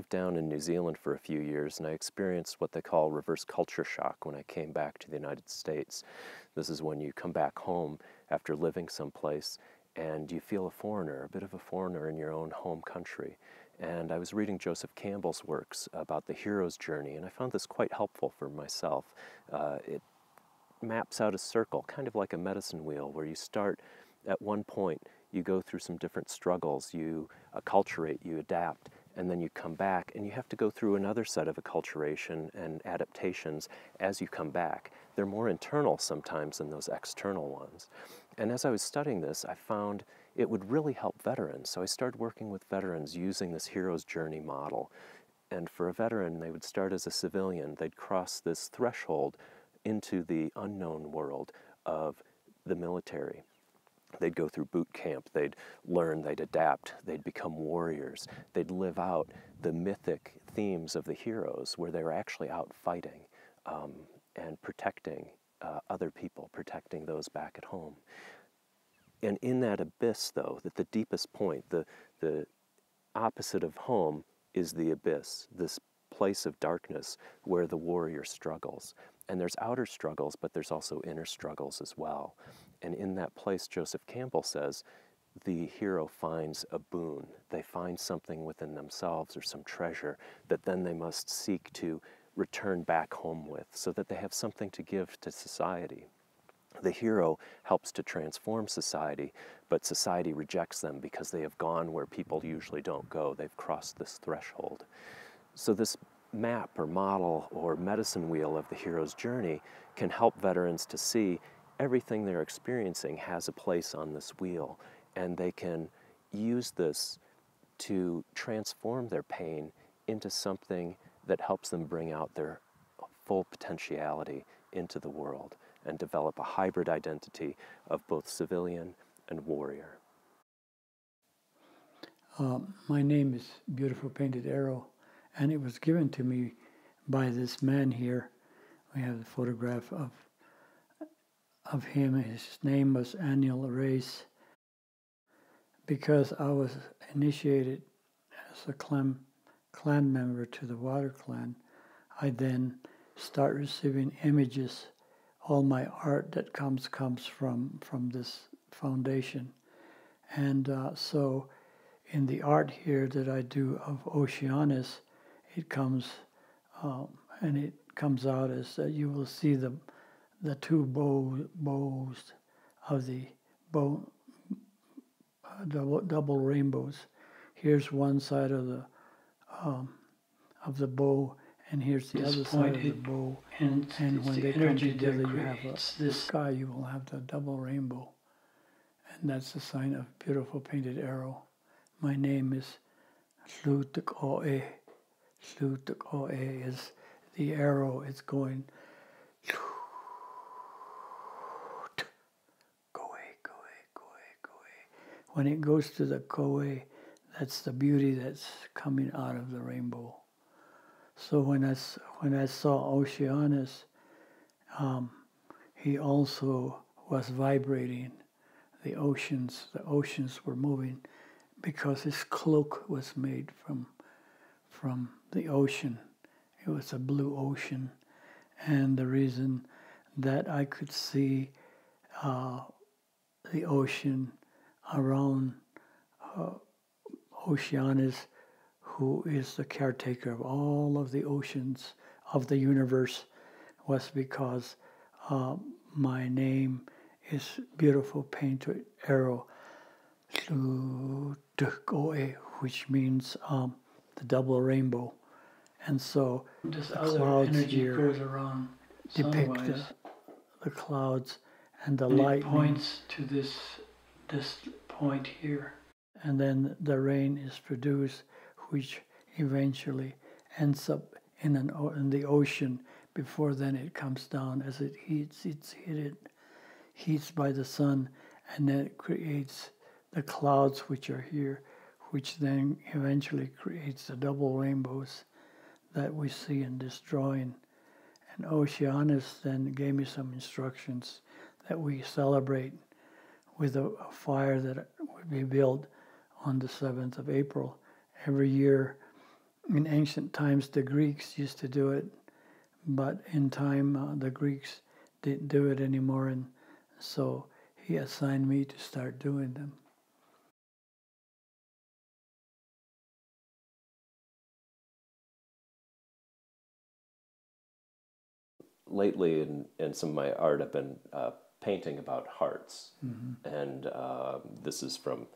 lived down in New Zealand for a few years, and I experienced what they call reverse culture shock when I came back to the United States. This is when you come back home after living someplace and you feel a foreigner, a bit of a foreigner in your own home country. And I was reading Joseph Campbell's works about the hero's journey, and I found this quite helpful for myself. It maps out a circle, kind of like a medicine wheel, where you start at one point, you go through some different struggles, you acculturate, you adapt, and then you come back, and you have to go through another set of acculturation and adaptations as you come back. They're more internal sometimes than those external ones. And as I was studying this, I found it would really help veterans. So I started working with veterans using this hero's journey model. And for a veteran, they would start as a civilian. They'd cross this threshold into the unknown world of the military. They'd go through boot camp, they'd learn, they'd adapt, they'd become warriors, they'd live out the mythic themes of the heroes where they were actually out fighting and protecting other people, protecting those back at home. And in that abyss, though, at the deepest point, the opposite of home is the abyss, this place of darkness where the warrior struggles. And there's outer struggles, but there's also inner struggles as well. And in that place, Joseph Campbell says, the hero finds a boon. They find something within themselves or some treasure that then they must seek to return back home with so that they have something to give to society. The hero helps to transform society, but society rejects them because they have gone where people usually don't go. They've crossed this threshold. So this map or model or medicine wheel of the hero's journey can help veterans to see everything they're experiencing has a place on this wheel, and they can use this to transform their pain into something that helps them bring out their full potentiality into the world and develop a hybrid identity of both civilian and warrior. My name is Beautiful Painted Arrow, and it was given to me by this man here. We have the photograph of him. His name was Annual Race. Because I was initiated as a clan member to the Water Clan, I then start receiving images. All my art that comes from this foundation. And so in the art here that I do of Oceanus, it comes and it comes out as you will see the two bows of the double rainbows. Here's one side of the bow, and here's the other side of the bow. And when they come together, you have this sky. You will have the double rainbow, and that's the sign of Beautiful Painted Arrow. My name is Hlutuk Oe. Hlutuk Oe is the arrow. It's going when it goes to the Koe, that's the beauty that's coming out of the rainbow. So when I saw Oceanus, he also was vibrating. The oceans were moving because his cloak was made from the ocean. It was a blue ocean, and the reason that I could see the ocean around Oceanus, who is the caretaker of all of the oceans of the universe, was because my name is Beautiful Painted Arrow, which means the double rainbow. And so this the clouds here goes around depict the clouds, and the light points to this point here. And then the rain is produced, which eventually ends up in the ocean. Before then it comes down as it heats. It's heats by the sun, and then it creates the clouds which are here, which then eventually creates the double rainbows that we see in this drawing. And Oceanus then gave me some instructions that we celebrate with a fire that would be built on the 7th of April. Every year in ancient times the Greeks used to do it, but in time the Greeks didn't do it anymore, and so he assigned me to start doing them. Lately, in some of my art, I've been painting about hearts, and this is from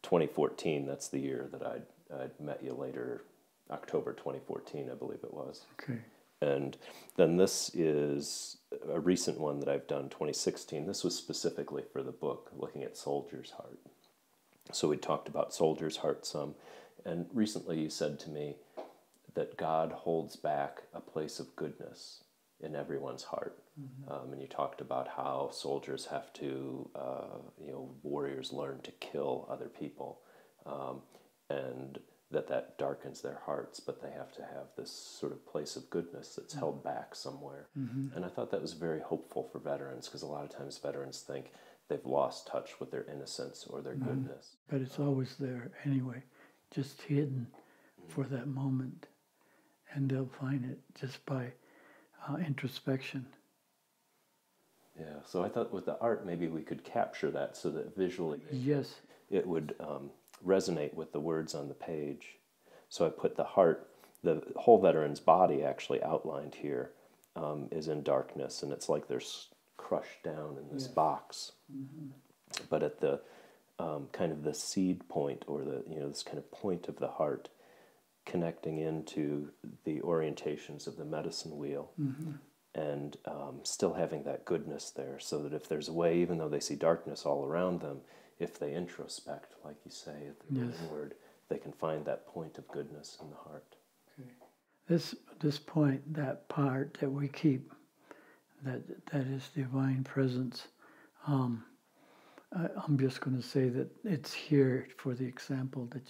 2014. That's the year that I'd met you later, October 2014, I believe it was. Okay. And then this is a recent one that I've done, 2016. This was specifically for the book, looking at Soldier's Heart. So we talked about Soldier's Heart some, and recently you said to me that God holds back a place of goodness in everyone's heart. And you talked about how soldiers have to, warriors learn to kill other people, and that darkens their hearts, but they have to have this sort of place of goodness that's held back somewhere. And I thought that was very hopeful for veterans, because a lot of times veterans think they've lost touch with their innocence or their goodness. But it's always there anyway, just hidden for that moment. And they'll find it just by introspection. Yeah, so I thought with the art maybe we could capture that so that visually Yes. it would resonate with the words on the page. So I put the heart, the whole veteran's body actually outlined here, is in darkness, and it's like they're crushed down in this box. But at the kind of the seed point, or the this kind of point of the heart, connecting into the orientations of the medicine wheel, and still having that goodness there, so that if there's a way, even though they see darkness all around them, if they introspect, like you say, at the inward, they can find that point of goodness in the heart. Okay. This point, that part that we keep, that is divine presence. I'm just going to say that it's here for the example that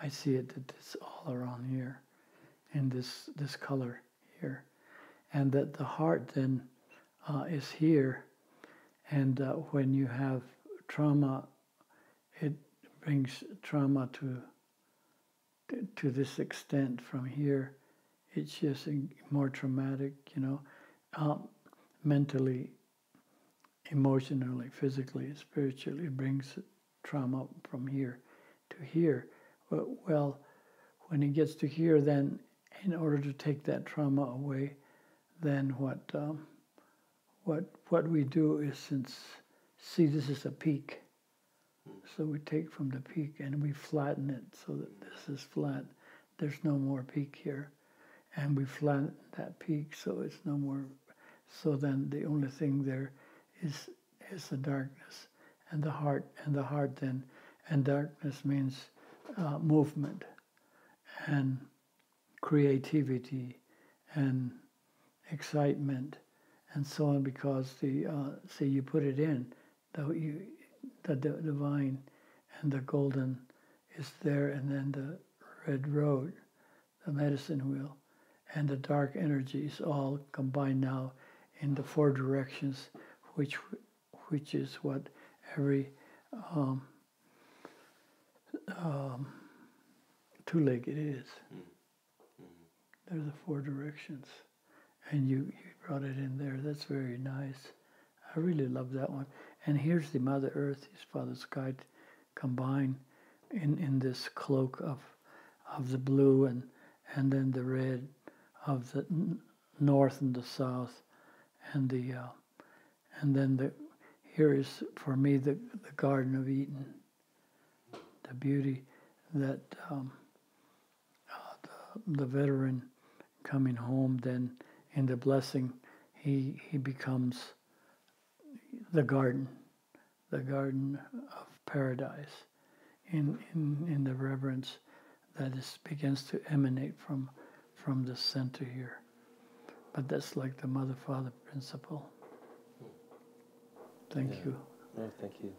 I see it, that it's all around here, in this color here, and that the heart then is here, and when you have trauma, it brings trauma to this extent from here. It's just more traumatic, mentally, emotionally, physically, spiritually. It brings trauma from here to here. Well, when it gets to here, then in order to take that trauma away, then what we do is, see, this is a peak. So we take from the peak and we flatten it so that this is flat. There's no more peak here. And we flatten that peak so it's no more. So then the only thing there is the darkness and the heart then. And darkness means movement and creativity and excitement and so on, because you put it in, the divine and the golden is there, and then the red road, the medicine wheel, and the dark energies all combined now in the four directions, which is what every two-legged is. There's the four directions, and you brought it in there. That's very nice. I really love that one. And here's the Mother Earth, his Father Sky, combined in this cloak of the blue and then the red of the north and the south, and then here is for me the Garden of Eden, the beauty that the veteran coming home, then in the blessing he becomes the garden of paradise, in the reverence that begins to emanate from the center here. But that's like the mother-father principle. Thank you. Oh, thank you.